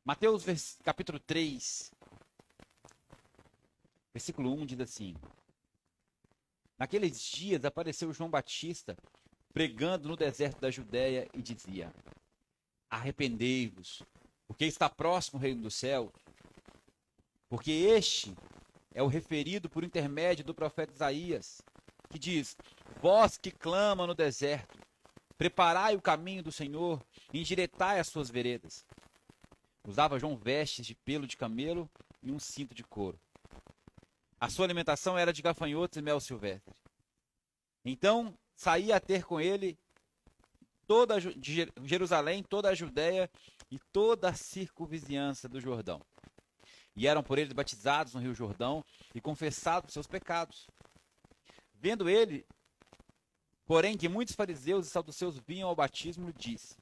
Mateus capítulo 3, versículo 1 diz assim: Naqueles dias apareceu João Batista pregando no deserto da Judéia e dizia: Arrependei-vos, porque está próximo o reino dos céus. Porque este é o referido por intermédio do profeta Isaías, que diz: Vós que clama no deserto, preparai o caminho do Senhor, endireitai as suas veredas. Usava João vestes de pelo de camelo e um cinto de couro. A sua alimentação era de gafanhotos e mel silvestre. Então saía a ter com ele toda de Jerusalém, toda a Judéia e toda a circunvizinhança do Jordão. E eram por ele batizados no rio Jordão e confessados seus pecados. Vendo ele, porém, que muitos fariseus e saduceus vinham ao batismo, disse: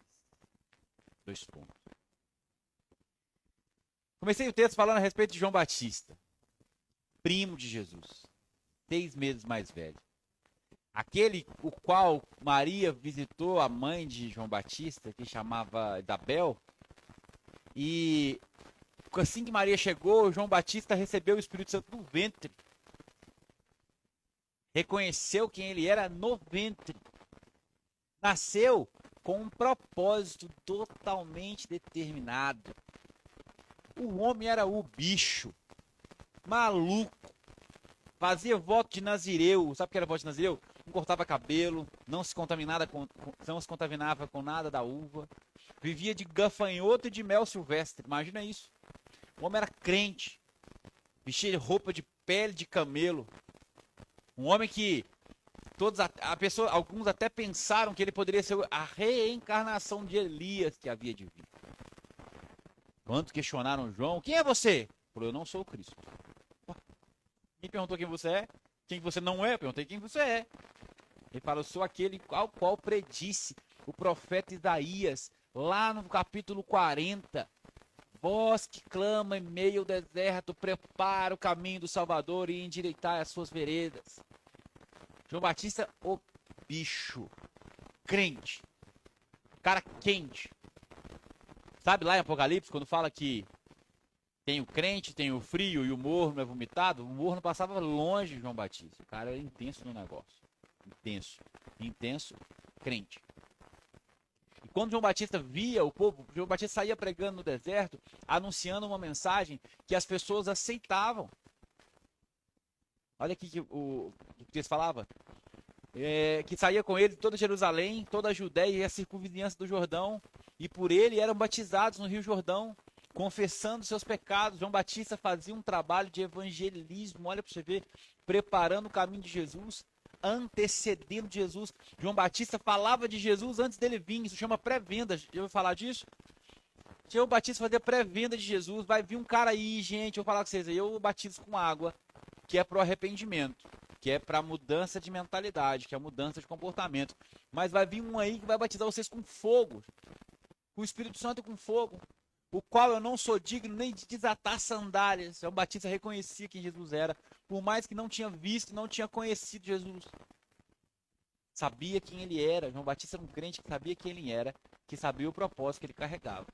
Dois pontos. Comecei o texto falando a respeito de João Batista, primo de Jesus, 6 meses mais velho. Aquele o qual Maria visitou a mãe de João Batista, que chamava Isabel, e assim que Maria chegou, João Batista recebeu o Espírito Santo no ventre. Reconheceu quem ele era no ventre. Nasceu com um propósito totalmente determinado. O homem era o bicho, maluco, fazia voto de Nazireu. Sabe o que era voto de Nazireu? Não cortava cabelo, não se contaminava com nada da uva, vivia de gafanhoto e de mel silvestre. Imagina isso. O homem era crente, vestia roupa de pele de camelo. Um homem que alguns até pensaram que ele poderia ser a reencarnação de Elias que havia de vir. Quando questionaram João: quem é você? Ele falou: eu não sou o Cristo. Quem perguntou quem você é? Quem você não é? Eu perguntei quem você é. Ele falou: eu sou aquele ao qual predisse o profeta Isaías, lá no capítulo 40. Vós que clama em meio ao deserto, prepara o caminho do Salvador e endireitai as suas veredas. João Batista, o bicho, crente, cara quente. Sabe lá em Apocalipse, quando fala que tem o crente, tem o frio e o morno é vomitado? O morno passava longe de João Batista. O cara era intenso no negócio. Intenso, crente. E quando João Batista via o povo, João Batista saía pregando no deserto, anunciando uma mensagem que as pessoas aceitavam. Olha aqui que o texto falava. Que saía com ele toda Jerusalém, toda a Judéia e a circunvizinhança do Jordão, e por ele eram batizados no Rio Jordão, confessando seus pecados. João Batista fazia um trabalho de evangelismo, olha para você ver, preparando o caminho de Jesus, antecedendo Jesus. João Batista falava de Jesus antes dele vir, isso chama pré-venda. Já ouviu falar disso? João Batista fazia pré-venda de Jesus. Vai vir um cara aí, gente, eu vou falar com vocês aí, eu batizo com água, que é para o arrependimento, que é para mudança de mentalidade, que é mudança de comportamento. Mas vai vir um aí que vai batizar vocês com fogo, com o Espírito Santo e com fogo, o qual eu não sou digno nem de desatar sandálias. João Batista reconhecia quem Jesus era, por mais que não tinha visto, não tinha conhecido Jesus. Sabia quem ele era. João Batista era um crente que sabia quem ele era, que sabia o propósito que ele carregava.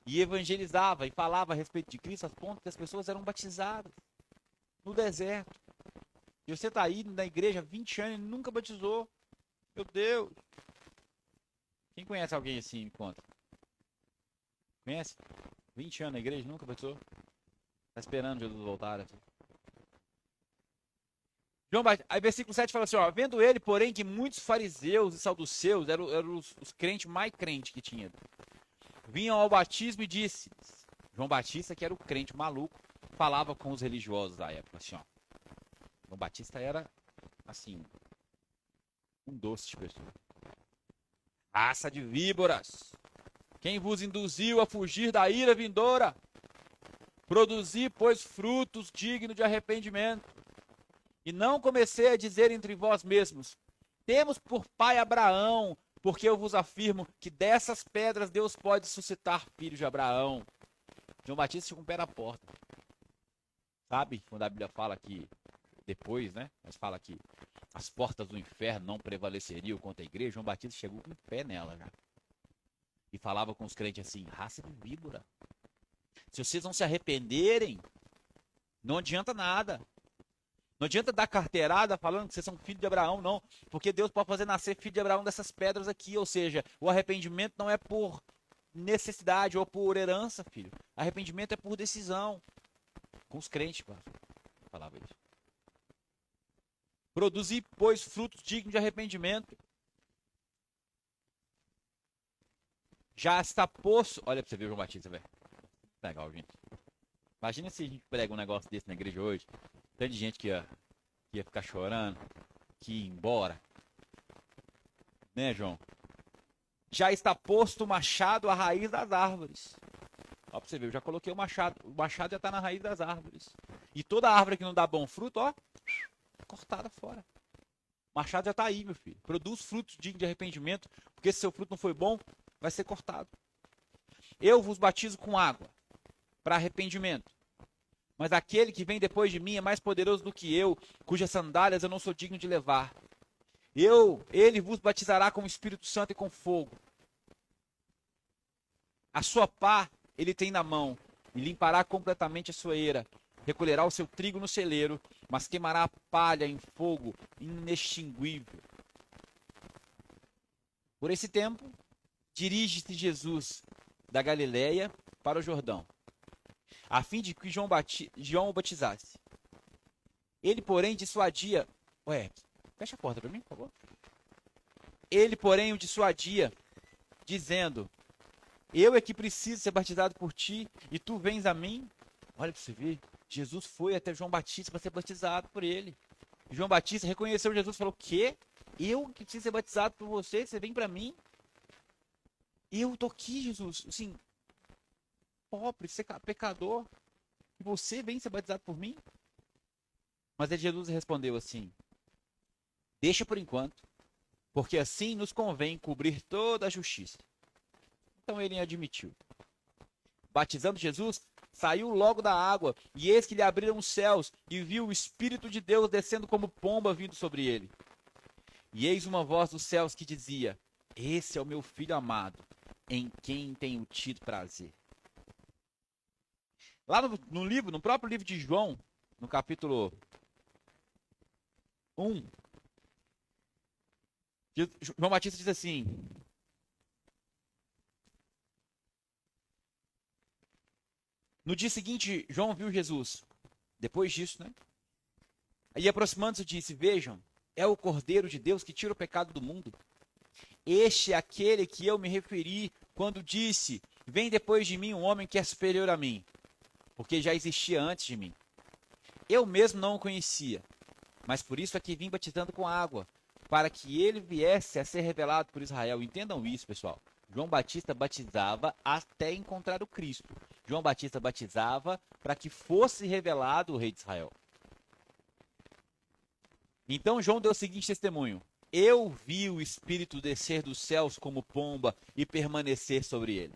E evangelizava e falava a respeito de Cristo, a ponto que as pessoas eram batizadas no deserto. E você está aí na igreja há 20 anos e nunca batizou. Meu Deus. Quem conhece alguém assim? Me conta. Conhece? 20 anos na igreja, nunca batizou? Está esperando Jesus voltar. Assim. Aí versículo 7 fala assim, ó. Vendo ele, porém, que muitos fariseus e saduceus, eram os crentes mais crentes que tinha, vinham ao batismo e disse, João Batista, que era o crente maluco, falava com os religiosos da época, assim, ó. João Batista era, assim, um doce de pessoa. Raça de víboras! Quem vos induziu a fugir da ira vindoura? Produzi, pois, frutos dignos de arrependimento. E não comecei a dizer entre vós mesmos, temos por pai Abraão, porque eu vos afirmo que dessas pedras Deus pode suscitar filhos de Abraão. João Batista tinha um pé na porta. Sabe? Quando a Bíblia fala que, depois, né? Mas fala que as portas do inferno não prevaleceriam contra a igreja. João Batista chegou com o pé nela já. E falava com os crentes assim, raça de víbora. Se vocês não se arrependerem, não adianta nada. Não adianta dar carteirada falando que vocês são filho de Abraão, não. Porque Deus pode fazer nascer filho de Abraão dessas pedras aqui. Ou seja, o arrependimento não é por necessidade ou por herança, filho. Arrependimento é por decisão. Com os crentes, falava isso. Produzir, pois, frutos dignos de arrependimento. Já está posto. Olha pra você ver o João Batista, velho. Legal, gente. Imagina se a gente prega um negócio desse na igreja hoje. Tanto de gente que ia ficar chorando, que ia embora. Né, João? Já está posto o machado à raiz das árvores. Ó, pra você ver, eu já coloquei o machado. O machado já está na raiz das árvores. E toda árvore que não dá bom fruto, ó, cortada fora. O machado já está aí, meu filho. Produz frutos dignos de arrependimento, porque se seu fruto não foi bom, vai ser cortado. Eu vos batizo com água para arrependimento. Mas aquele que vem depois de mim é mais poderoso do que eu, cujas sandálias eu não sou digno de levar. Ele vos batizará com o Espírito Santo e com fogo. A sua pá ele tem na mão, e limpará completamente a sua eira. Recolherá o seu trigo no celeiro, mas queimará a palha em fogo inextinguível. Por esse tempo, dirige-se Jesus da Galileia para o Jordão, a fim de que João o batizasse. Ele, porém, dissuadia... fecha a porta para mim, por favor. Ele, porém, o dissuadia, dizendo: eu é que preciso ser batizado por ti, e tu vens a mim? Olha para você ver, Jesus foi até João Batista para ser batizado por ele. João Batista reconheceu Jesus e falou: quê? Eu que preciso ser batizado por você, você vem para mim? Eu tô aqui, Jesus, assim, pobre, pecador, e você vem ser batizado por mim? Mas aí Jesus respondeu assim: deixa por enquanto, porque assim nos convém cobrir toda a justiça. Então ele admitiu. Batizando Jesus, saiu logo da água, e eis que lhe abriram os céus, e viu o Espírito de Deus descendo como pomba vindo sobre ele. E eis uma voz dos céus que dizia: esse é o meu filho amado, em quem tenho tido prazer. Lá no próprio livro de João, no capítulo 1, João Batista diz assim: no dia seguinte, João viu Jesus. Depois disso, né? E aproximando-se disse: vejam, é o Cordeiro de Deus que tira o pecado do mundo. Este é aquele que eu me referi quando disse: vem depois de mim um homem que é superior a mim, porque já existia antes de mim. Eu mesmo não o conhecia, mas por isso é que vim batizando com água, para que ele viesse a ser revelado por Israel. Entendam isso, pessoal. João Batista batizava até encontrar o Cristo. João Batista batizava para que fosse revelado o rei de Israel. Então João deu o seguinte testemunho: eu vi o Espírito descer dos céus como pomba e permanecer sobre ele.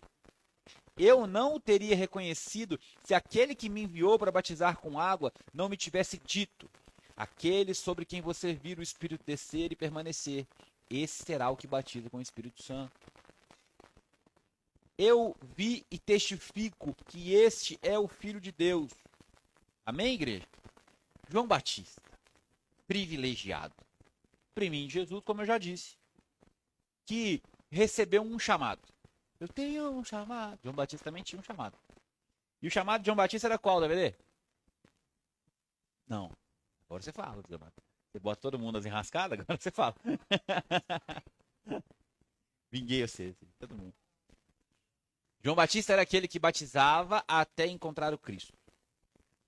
Eu não o teria reconhecido se aquele que me enviou para batizar com água não me tivesse dito: aquele sobre quem você vir o Espírito descer e permanecer, esse será o que batiza com o Espírito Santo. Eu vi e testifico que este é o Filho de Deus. Amém, igreja? João Batista, privilegiado. Primeiro Jesus, como eu já disse, que recebeu um chamado. Eu tenho um chamado. João Batista também tinha um chamado. E o chamado de João Batista era qual, DVD? Não. Agora você fala. Você bota todo mundo nas enrascadas, agora você fala. Vinguei você, todo mundo. João Batista era aquele que batizava até encontrar o Cristo.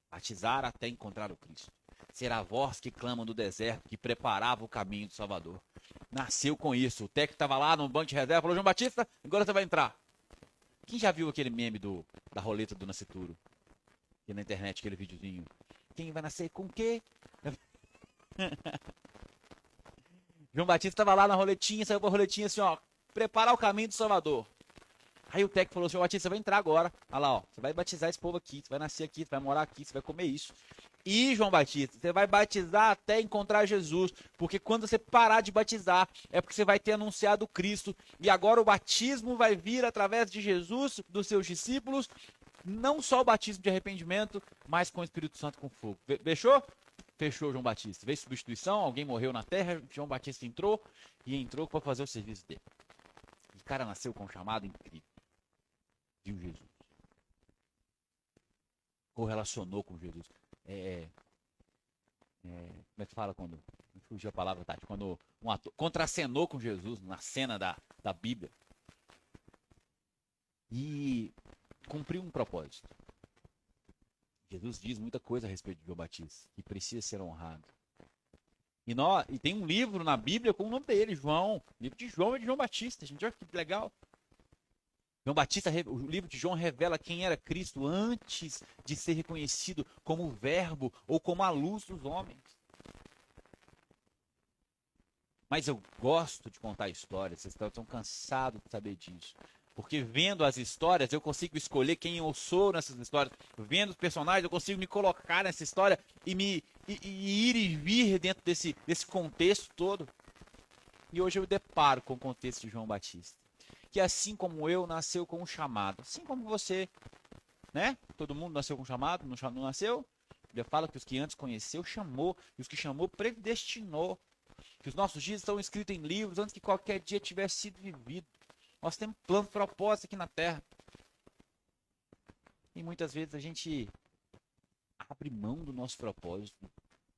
Batizar até encontrar o Cristo. Ser a voz que clama no deserto, que preparava o caminho do Salvador. Nasceu com isso. O técnico estava lá no banco de reserva, falou: João Batista, agora você vai entrar. Quem já viu aquele meme da roleta do nascituro? Aqui na internet, aquele videozinho. Quem vai nascer com o quê? João Batista estava lá na roletinha, saiu com a roletinha assim, ó, preparar o caminho do Salvador. Aí o técnico falou: João Batista, você vai entrar agora. Olha lá, ó, você vai batizar esse povo aqui, você vai nascer aqui, você vai morar aqui, você vai comer isso. E, João Batista, você vai batizar até encontrar Jesus, porque quando você parar de batizar, é porque você vai ter anunciado Cristo, e agora o batismo vai vir através de Jesus, dos seus discípulos, não só o batismo de arrependimento, mas com o Espírito Santo com fogo. Fechou? Fechou João Batista. Veio substituição, alguém morreu na terra, João Batista entrou para fazer o serviço dele. O cara nasceu com um chamado incrível. Viu Jesus. Correlacionou com Jesus. Como é que fala quando... Fugiu a palavra, Tati. Quando um ator contracenou com Jesus na cena da Bíblia. E cumpriu um propósito. Jesus diz muita coisa a respeito de João Batista, que precisa ser honrado. E tem um livro na Bíblia com o nome dele, João. O livro de João é de João Batista. Gente, olha que legal. João Batista, o livro de João revela quem era Cristo antes de ser reconhecido como o Verbo ou como a luz dos homens. Mas eu gosto de contar histórias, vocês estão cansados de saber disso. Porque vendo as histórias, eu consigo escolher quem eu sou nessas histórias. Vendo os personagens, eu consigo me colocar nessa história e ir e vir dentro desse contexto todo. E hoje eu deparo com o contexto de João Batista. Que assim como eu, nasceu com um chamado. Assim como você, né? Todo mundo nasceu com um chamado, não nasceu? Ele fala que os que antes conheceu, chamou. E os que chamou, predestinou. Que os nossos dias estão escritos em livros antes que qualquer dia tivesse sido vivido. Nós temos plano de propósito aqui na Terra. E muitas vezes a gente abre mão do nosso propósito,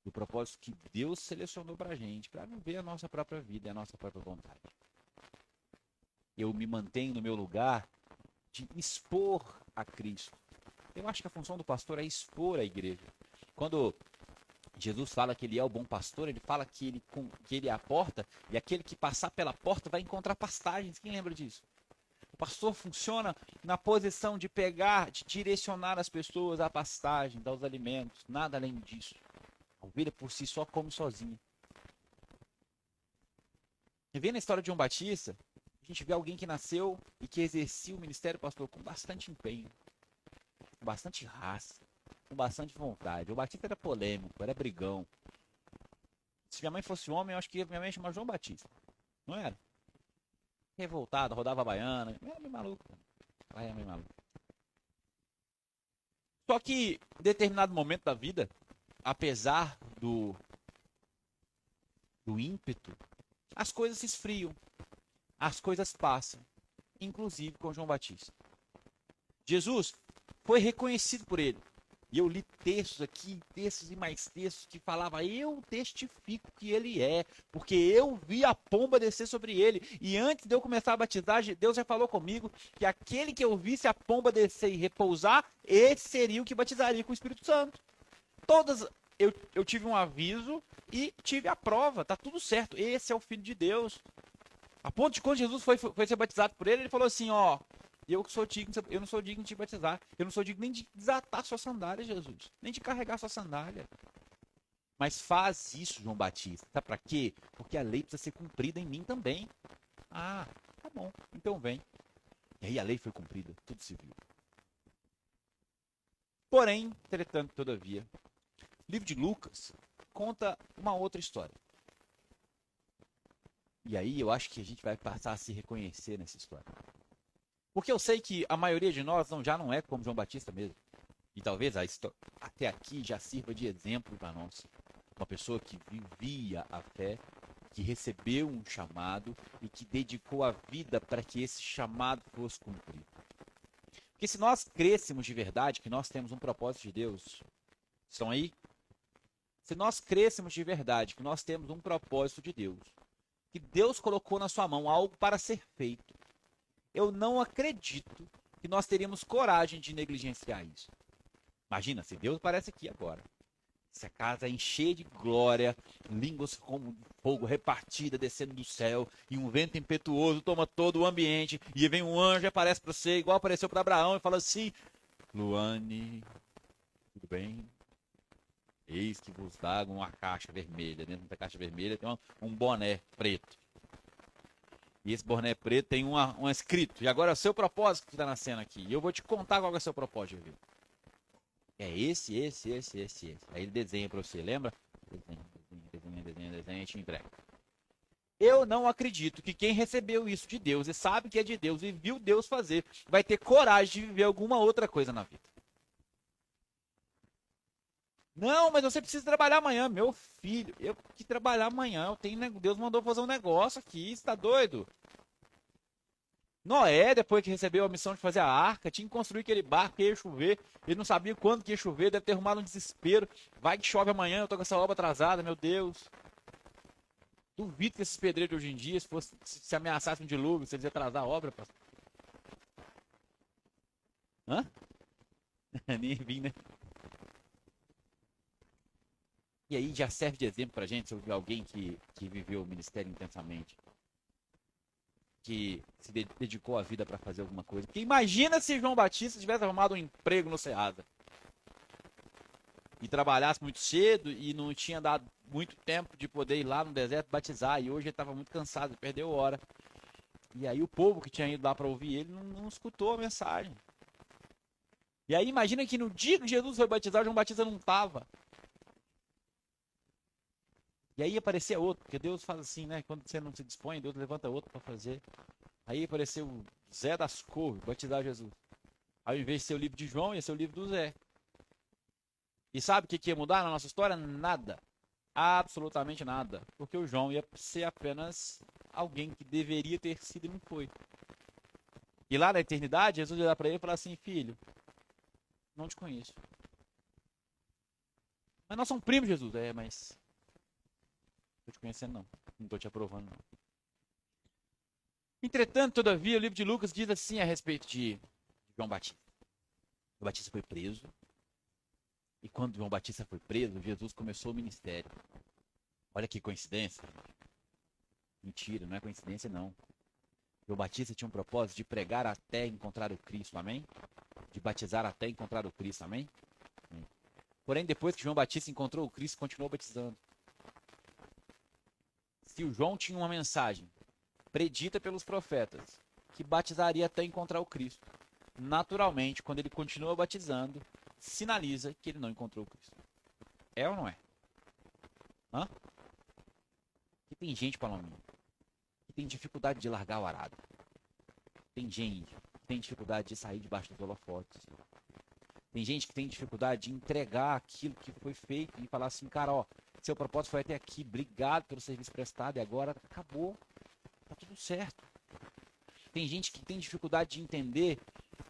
do propósito que Deus selecionou pra gente, para viver a nossa própria vida, a nossa própria vontade. Eu me mantenho no meu lugar de expor a Cristo. Eu acho que a função do pastor é expor a igreja. Quando Jesus fala que ele é o bom pastor, ele fala que ele é a porta, e aquele que passar pela porta vai encontrar pastagens. Quem lembra disso? O pastor funciona na posição de pegar, de direcionar as pessoas à pastagem, dar os alimentos, nada além disso. A ovelha por si só come sozinha. E vendo a história de João Batista, a gente vê alguém que nasceu e que exercia o ministério pastor com bastante empenho, com bastante raça, com bastante vontade. O Batista era polêmico, era brigão. Se minha mãe fosse homem, eu acho que minha mãe ia chamar João Batista. Não era? Revoltado, rodava a baiana. Era meio maluco. Ela era meio maluco. Só que, em determinado momento da vida, apesar do ímpeto, as coisas se esfriam. As coisas passam. Inclusive com João Batista. Jesus foi reconhecido por ele. E eu li textos aqui, textos e mais textos que falava, eu testifico que ele é, porque eu vi a pomba descer sobre ele. E antes de eu começar a batizar, Deus já falou comigo que aquele que eu visse a pomba descer e repousar, esse seria o que batizaria com o Espírito Santo. Eu tive um aviso e tive a prova, tá tudo certo, esse é o Filho de Deus. A ponto de quando Jesus foi ser batizado por ele falou assim, ó, eu não sou digno de te batizar. Eu não sou digno nem de desatar sua sandália, Jesus. Nem de carregar sua sandália. Mas faz isso, João Batista. Sabe pra quê? Porque a lei precisa ser cumprida em mim também. Ah, tá bom. Então vem. E aí a lei foi cumprida. Tudo se viu. Porém, entretanto, todavia, o livro de Lucas conta uma outra história. E aí eu acho que a gente vai passar a se reconhecer nessa história. Porque eu sei que a maioria de nós já não é como João Batista mesmo. E talvez até aqui já sirva de exemplo para nós. Uma pessoa que vivia a fé, que recebeu um chamado e que dedicou a vida para que esse chamado fosse cumprido. Porque se nós crêssemos de verdade que nós temos um propósito de Deus, estão aí? Se nós crêssemos de verdade que nós temos um propósito de Deus, que Deus colocou na sua mão algo para ser feito, eu não acredito que nós teríamos coragem de negligenciar isso. Imagina, se Deus aparece aqui agora, se a casa encher de glória, línguas como fogo repartida descendo do céu, e um vento impetuoso toma todo o ambiente, e vem um anjo e aparece para você, igual apareceu para Abraão, e fala assim, Luane, tudo bem? Eis que vos trago uma caixa vermelha. Dentro da caixa vermelha tem um boné preto. E esse boné preto tem um escrito. E agora é o seu propósito que está nascendo aqui. E eu vou te contar qual é o seu propósito de vida. É esse. Aí ele desenha para você, lembra? Desenha, a gente entrega. Eu não acredito que quem recebeu isso de Deus e sabe que é de Deus e viu Deus fazer, vai ter coragem de viver alguma outra coisa na vida. Não, mas você precisa trabalhar amanhã, meu filho. Eu que trabalhar amanhã, eu tenho, Deus mandou fazer um negócio aqui, você tá doido? Noé, depois que recebeu a missão de fazer a arca, tinha que construir aquele barco que ia chover. Ele não sabia quando que ia chover, deve ter arrumado um desespero. Vai que chove amanhã, eu tô com essa obra atrasada, meu Deus. Duvido que esses pedreiros de hoje em dia, se ameaçassem um dilúvio, se eles iam atrasar a obra, pastor. Hã? Nem vim, né? E aí já serve de exemplo pra gente sobre alguém que viveu o ministério intensamente. Que se dedicou a vida para fazer alguma coisa. Porque imagina se João Batista tivesse arrumado um emprego no Ceasa e trabalhasse muito cedo e não tinha dado muito tempo de poder ir lá no deserto batizar. E hoje ele estava muito cansado, perdeu hora. E aí o povo que tinha ido lá para ouvir ele não escutou a mensagem. E aí imagina que no dia que Jesus foi batizar, João Batista não estava. E aí aparecia outro, porque Deus faz assim, né? Quando você não se dispõe, Deus levanta outro para fazer. Aí apareceu o Zé das Couves, batizar Jesus. Ao invés de ser o livro de João, ia ser o livro do Zé. E sabe o que ia mudar na nossa história? Nada. Absolutamente nada. Porque o João ia ser apenas alguém que deveria ter sido e não foi. E lá na eternidade, Jesus ia dar para ele e falar assim: filho, não te conheço. Mas nós somos primos, Jesus. É, mas não tô te conhecendo não. Não tô te aprovando não. Entretanto, todavia, o livro de Lucas diz assim a respeito de João Batista. João Batista foi preso. E quando João Batista foi preso, Jesus começou o ministério. Olha que coincidência. Mentira, não é coincidência não. João Batista tinha um propósito de pregar até encontrar o Cristo, amém? De batizar até encontrar o Cristo, amém? Amém. Porém, depois que João Batista encontrou o Cristo, continuou batizando. Se o João tinha uma mensagem predita pelos profetas, que batizaria até encontrar o Cristo, naturalmente, quando ele continua batizando, sinaliza que ele não encontrou o Cristo. É ou não é? Hã? Que tem gente, Palominha, que tem dificuldade de largar o arado. Tem gente que tem dificuldade de sair debaixo dos holofotes. Tem gente que tem dificuldade de entregar aquilo que foi feito e falar assim, cara, ó, seu propósito foi até aqui, obrigado pelo serviço prestado e agora acabou, tá tudo certo. Tem gente que tem dificuldade de entender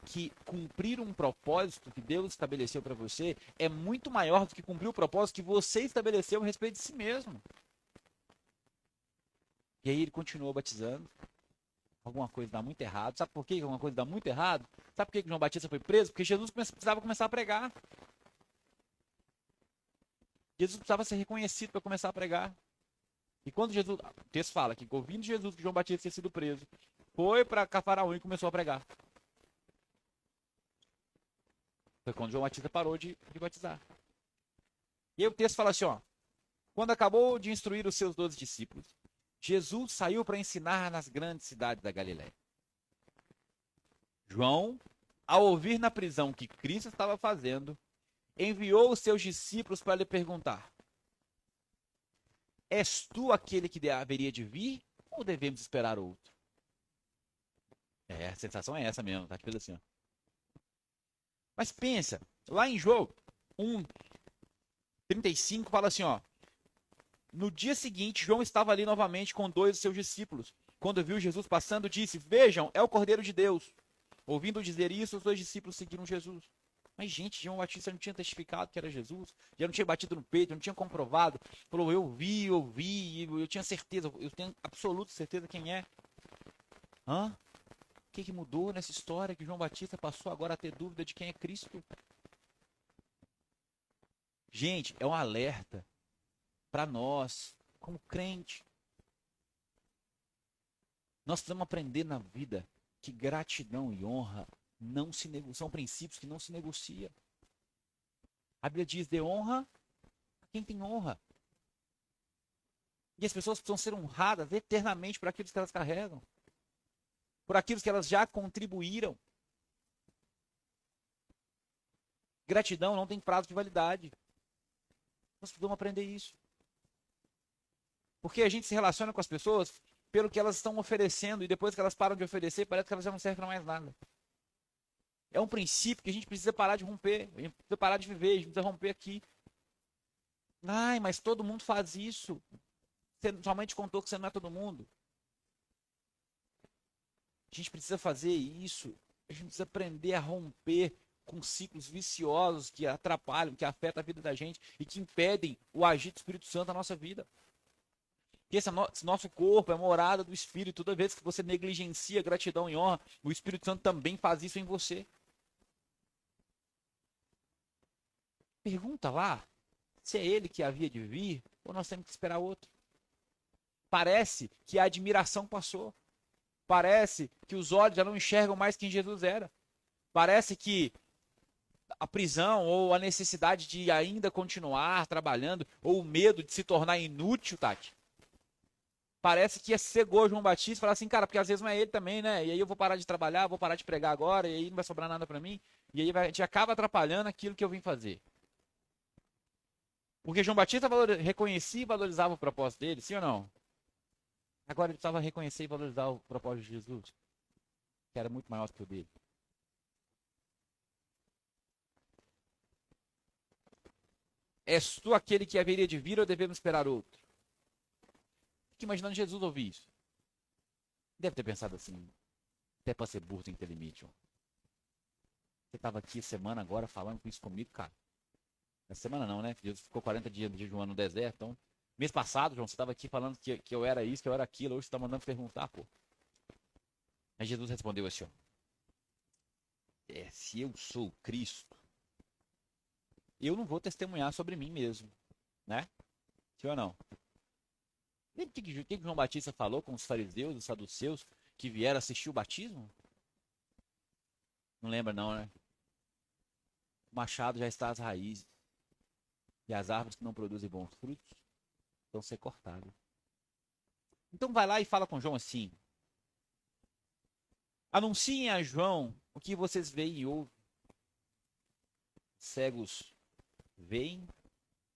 que cumprir um propósito que Deus estabeleceu para você é muito maior do que cumprir o propósito que você estabeleceu a respeito de si mesmo. E aí ele continuou batizando. Alguma coisa dá muito errado. Sabe por que alguma coisa dá muito errado? Sabe por que João Batista foi preso? Porque Jesus precisava começar a pregar. Jesus precisava ser reconhecido para começar a pregar. E quando Jesus, o texto fala que ouvindo Jesus que João Batista tinha sido preso, foi para Cafarnaum e começou a pregar. Foi quando João Batista parou de batizar. E aí o texto fala assim, ó. Quando acabou de instruir os seus 12 discípulos, Jesus saiu para ensinar nas grandes cidades da Galiléia. João, ao ouvir na prisão o que Cristo estava fazendo, enviou os seus discípulos para lhe perguntar: és tu aquele que haveria de vir ou devemos esperar outro? É, a sensação é essa mesmo, tá? Tipo assim, ó. Mas pensa, lá em João 1:35 fala assim, ó. No dia seguinte, João estava ali novamente com 2 de seus discípulos. Quando viu Jesus passando, disse: vejam, é o Cordeiro de Deus. Ouvindo dizer isso, os 2 discípulos seguiram Jesus. Mas, gente, João Batista não tinha testificado que era Jesus, já não tinha batido no peito, não tinha comprovado. Falou: eu vi, eu tinha certeza, eu tenho absoluta certeza quem é. Hã? O que mudou nessa história que João Batista passou agora a ter dúvida de quem é Cristo? Gente, é um alerta para nós, como crente. Nós precisamos aprender na vida que gratidão e honra não se são princípios que não se negociam. A Bíblia diz: dê honra a quem tem honra. E as pessoas precisam ser honradas eternamente por aquilo que elas carregam, por aquilo que elas já contribuíram. Gratidão não tem prazo de validade. Nós precisamos aprender isso. Porque a gente se relaciona com as pessoas pelo que elas estão oferecendo, e depois que elas param de oferecer, parece que elas já não servem para mais nada. É um princípio que a gente precisa parar de romper, a gente precisa parar de viver, a gente precisa romper aqui. Ai, mas todo mundo faz isso. Você somente contou que você não é todo mundo. A gente precisa fazer isso. A gente precisa aprender a romper com ciclos viciosos que atrapalham, que afetam a vida da gente e que impedem o agir do Espírito Santo na nossa vida. Porque esse nosso corpo é morada do Espírito. Toda vez que você negligencia gratidão e honra, o Espírito Santo também faz isso em você. Pergunta lá se é ele que havia de vir ou nós temos que esperar outro. Parece que a admiração passou. Parece que os olhos já não enxergam mais quem Jesus era. Parece que a prisão ou a necessidade de ainda continuar trabalhando ou o medo de se tornar inútil, Tati. Parece que cegou João Batista e falar assim, cara, porque às vezes não é ele também, né? E aí eu vou parar de trabalhar, vou parar de pregar agora, e aí não vai sobrar nada para mim. E aí a gente acaba atrapalhando aquilo que eu vim fazer. Porque João Batista reconhecia e valorizava o propósito dele, sim ou não? Agora ele precisava reconhecer e valorizar o propósito de Jesus, que era muito maior do que o dele. És tu aquele que haveria de vir ou devemos esperar outro? Fique imaginando Jesus ouvir isso. Deve ter pensado assim, até para ser burro tem que ter limite. Ó. Você estava aqui semana agora falando com isso comigo, cara. Essa semana não, né? Jesus ficou 40 dias jejuando no deserto, então... Mês passado, João, você estava aqui falando que eu era isso, que eu era aquilo, hoje você está mandando perguntar, pô. Aí Jesus respondeu assim, ó. Se eu sou Cristo, eu não vou testemunhar sobre mim mesmo, né? Sim ou não? O que João Batista falou com os fariseus, os saduceus, que vieram assistir o batismo? Não lembra não, né? O machado já está às raízes. E as árvores que não produzem bons frutos vão ser cortadas. Então vai lá e fala com João assim. Anunciem a João o que vocês veem e ouvem. Cegos veem,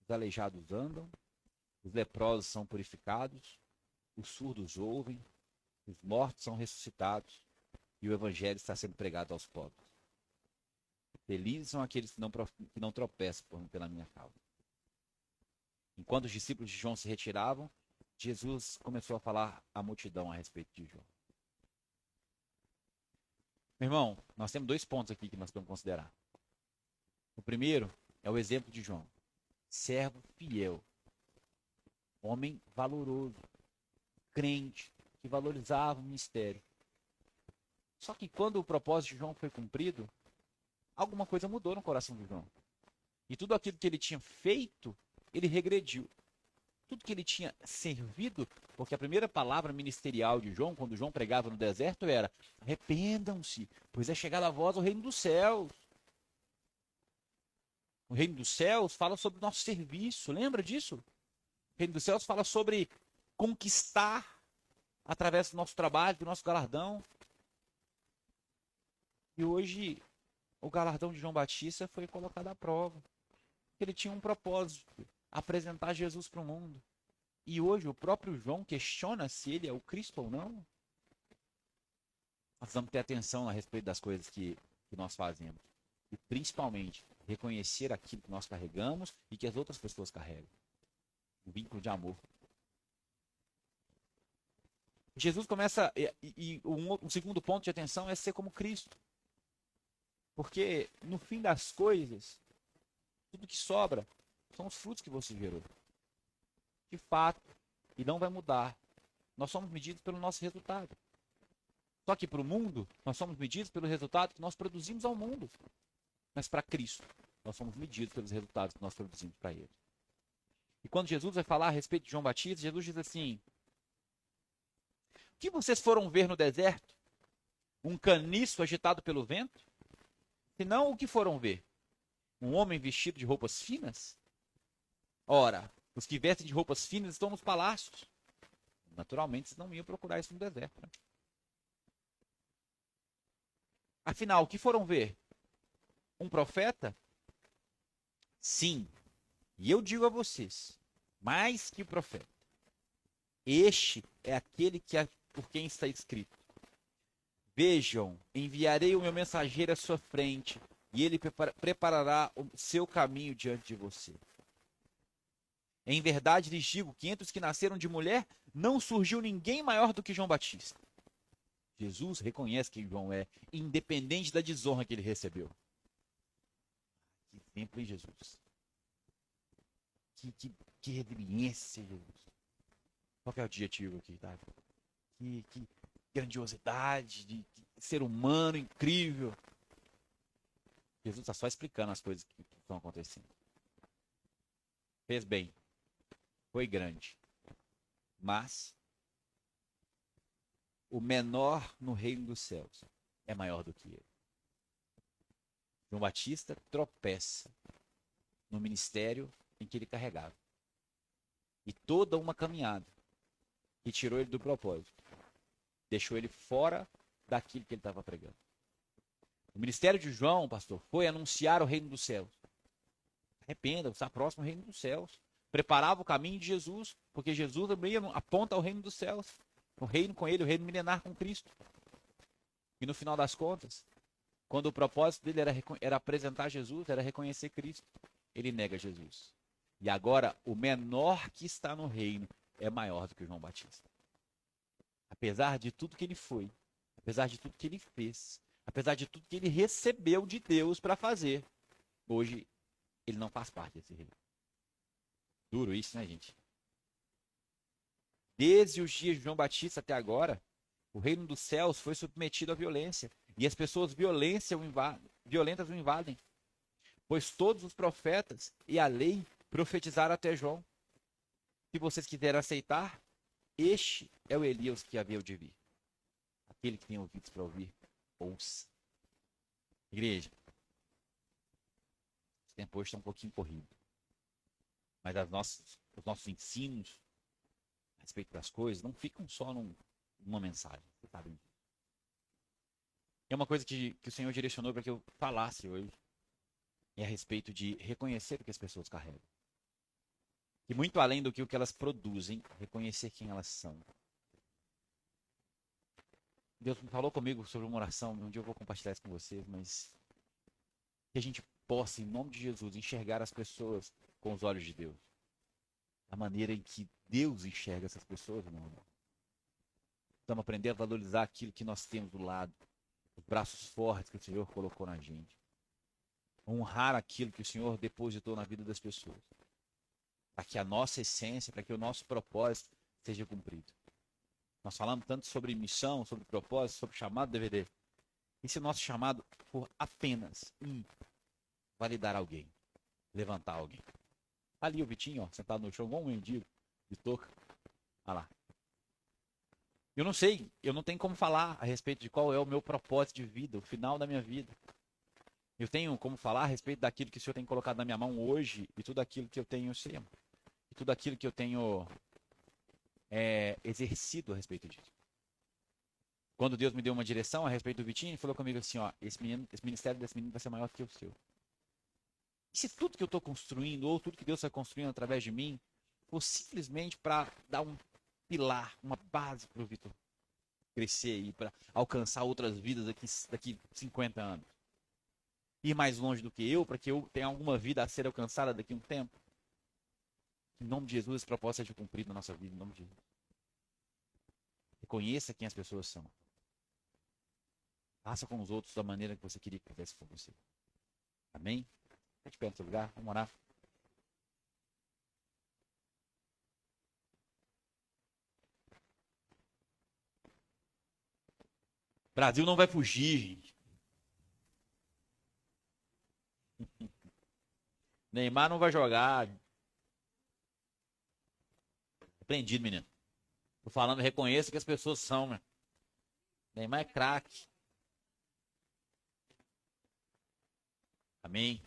os aleijados andam, os leprosos são purificados, os surdos ouvem, os mortos são ressuscitados e o evangelho está sendo pregado aos pobres. Felizes são aqueles que não tropeçam pela minha causa. Enquanto os discípulos de João se retiravam, Jesus começou a falar à multidão a respeito de João. Meu irmão, nós temos 2 pontos aqui que nós podemos considerar. O primeiro é o exemplo de João. Servo fiel. Homem valoroso. Crente. Que valorizava o ministério. Só que quando o propósito de João foi cumprido, alguma coisa mudou no coração de João. E tudo aquilo que ele tinha feito, ele regrediu. Tudo que ele tinha servido, porque a primeira palavra ministerial de João, quando João pregava no deserto, era: arrependam-se, pois é chegada a vós o reino dos céus. O reino dos céus fala sobre o nosso serviço, lembra disso? O reino dos céus fala sobre conquistar através do nosso trabalho, do nosso galardão. E hoje o galardão de João Batista foi colocado à prova. Ele tinha um propósito: apresentar Jesus para o mundo. E hoje o próprio João questiona se ele é o Cristo ou não. Nós vamos ter atenção a respeito das coisas que nós fazemos. E principalmente reconhecer aquilo que nós carregamos e que as outras pessoas carregam. Um vínculo de amor. Jesus começa, um segundo ponto de atenção é ser como Cristo. Porque no fim das coisas, tudo que sobra são os frutos que você gerou. De fato, e não vai mudar. Nós somos medidos pelo nosso resultado. Só que para o mundo, nós somos medidos pelo resultado que nós produzimos ao mundo. Mas para Cristo, nós somos medidos pelos resultados que nós produzimos para Ele. E quando Jesus vai falar a respeito de João Batista, Jesus diz assim: o que vocês foram ver no deserto? Um caniço agitado pelo vento? Se não, o que foram ver? Um homem vestido de roupas finas? Ora, os que vestem de roupas finas estão nos palácios. Naturalmente, vocês não iam procurar isso no deserto. Né? Afinal, o que foram ver? Um profeta? Sim. E eu digo a vocês, mais que profeta. Este é aquele por quem está escrito: Vejam, enviarei o meu mensageiro à sua frente, e ele preparará o seu caminho diante de você. Em verdade lhes digo que entre os que nasceram de mulher, não surgiu ninguém maior do que João Batista. Jesus reconhece quem João é, independente da desonra que ele recebeu. Que exemplo, hein, Jesus? Que resiliência, Jesus. Qual que é o adjetivo aqui, tá? Que grandiosidade, de ser humano incrível. Jesus está só explicando as coisas que estão acontecendo. Fez bem. Foi grande. Mas o menor no reino dos céus é maior do que ele. João Batista tropeça no ministério em que ele carregava. E toda uma caminhada que tirou ele do propósito. Deixou ele fora daquilo que ele estava pregando. O ministério de João, pastor, foi anunciar o reino dos céus. Arrependa, está próximo ao reino dos céus. Preparava o caminho de Jesus, porque Jesus também aponta ao reino dos céus. O reino com ele, o reino milenar com Cristo. E no final das contas, quando o propósito dele era apresentar Jesus, era reconhecer Cristo, ele nega Jesus. E agora, o menor que está no reino é maior do que João Batista. Apesar de tudo que ele foi, apesar de tudo que ele fez, apesar de tudo que ele recebeu de Deus para fazer, hoje ele não faz parte desse reino. Duro isso, né, gente? Desde os dias de João Batista até agora, o reino dos céus foi submetido à violência. E as pessoas violentas o invadem. Pois todos os profetas e a lei profetizaram até João. Se vocês quiserem aceitar, este é o Elias que havia de vir. Aquele que tem ouvidos para ouvir, ouça. Igreja, esse tempo hoje está um pouquinho corrido. Mas os nossos ensinos a respeito das coisas não ficam só numa mensagem. Você sabe disso. É uma coisa que o Senhor direcionou para que eu falasse hoje. É a respeito de reconhecer o que as pessoas carregam. E muito além do que o que elas produzem, reconhecer quem elas são. Deus falou comigo sobre uma oração, um dia eu vou compartilhar isso com vocês, mas que a gente possa, em nome de Jesus, enxergar as pessoas com os olhos de Deus. A maneira em que Deus enxerga essas pessoas, meu irmão. Estamos aprendendo a valorizar aquilo que nós temos do lado, os braços fortes que o Senhor colocou na gente. Honrar aquilo que o Senhor depositou na vida das pessoas. Para que a nossa essência, para que o nosso propósito seja cumprido. Nós falamos tanto sobre missão, sobre propósito, sobre chamado DVD. E se o nosso chamado for apenas validar alguém, levantar alguém. Ali o Vitinho, ó, sentado no chão, igual um mendigo de touca. Olha lá. Eu não sei, eu não tenho como falar a respeito de qual é o meu propósito de vida, o final da minha vida. Eu tenho como falar a respeito daquilo que o Senhor tem colocado na minha mão hoje e tudo aquilo que eu tenho sido. E tudo aquilo que eu tenho exercido a respeito disso. Quando Deus me deu uma direção a respeito do Vitinho, ele falou comigo assim, ó, esse ministério desse menino vai ser maior do que o seu. E se tudo que eu estou construindo, ou tudo que Deus está construindo através de mim, for simplesmente para dar um pilar, uma base para o Vitor crescer e para alcançar outras vidas daqui 50 anos. Ir mais longe do que eu, para que eu tenha alguma vida a ser alcançada daqui a um tempo. Em nome de Jesus, esse propósito seja cumprido na nossa vida, em nome de Jesus. Reconheça quem as pessoas são. Faça com os outros da maneira que você queria que fizesse com você. Amém? Fique de pé no seu lugar, vamos orar. Brasil não vai fugir, gente. Neymar não vai jogar. Repreendido, menino. Tô falando, reconheça que as pessoas são, né? Neymar é craque. Amém.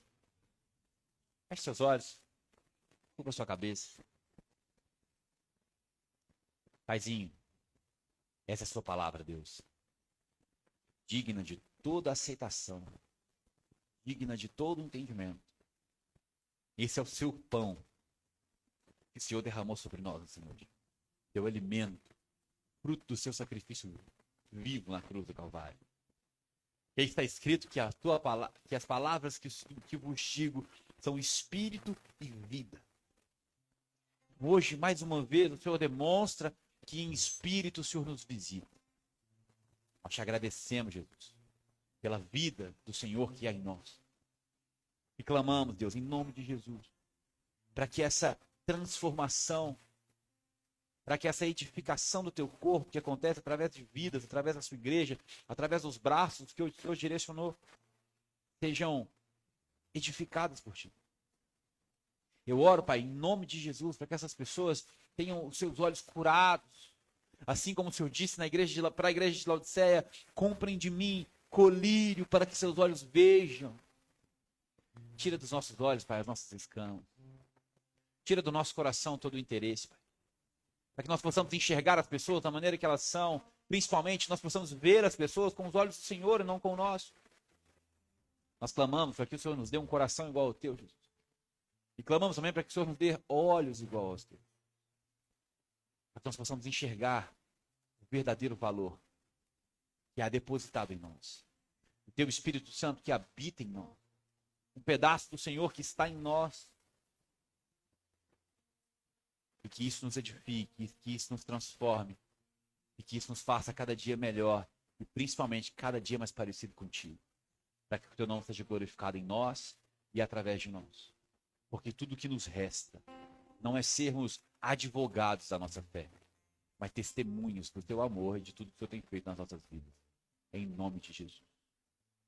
Feche seus olhos. Cubra sua cabeça. Paizinho, essa é a sua palavra, Deus. Digna de toda aceitação. Digna de todo entendimento. Esse é o seu pão que o Senhor derramou sobre nós, Senhor. teu alimento, fruto do seu sacrifício vivo na cruz do Calvário. E aí está escrito que, que as palavras que vos digo são espírito e vida. Hoje, mais uma vez, o Senhor demonstra que em espírito o Senhor nos visita. Nós te agradecemos, Jesus, pela vida do Senhor que há em nós. E clamamos, Deus, em nome de Jesus, para que essa transformação, para que essa edificação do teu corpo, que acontece através de vidas, através da sua igreja, através dos braços que o Senhor direcionou, sejam edificadas por ti. Eu oro, Pai, em nome de Jesus, para que essas pessoas tenham os seus olhos curados. Assim como o Senhor disse para a igreja de Laodiceia, comprem de mim colírio para que seus olhos vejam. Tira dos nossos olhos, Pai, as nossas escamas. Tira do nosso coração todo o interesse, Pai. Para que nós possamos enxergar as pessoas da maneira que elas são. Principalmente, nós possamos ver as pessoas com os olhos do Senhor e não com o nosso. Nós clamamos para que o Senhor nos dê um coração igual ao teu, Jesus. E clamamos também para que o Senhor nos dê olhos igual aos teus. Para que nós possamos enxergar o verdadeiro valor que há depositado em nós. O teu Espírito Santo que habita em nós. Um pedaço do Senhor que está em nós. E que isso nos edifique, que isso nos transforme. E que isso nos faça cada dia melhor. E principalmente cada dia mais parecido contigo. Para que o teu nome seja glorificado em nós e através de nós. Porque tudo que nos resta não é sermos advogados da nossa fé, mas testemunhos do teu amor e de tudo que o Senhor tem feito nas nossas vidas. Em nome de Jesus.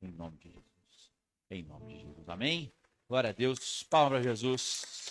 Em nome de Jesus. Em nome de Jesus. Amém? Glória a Deus. Palmas para Jesus.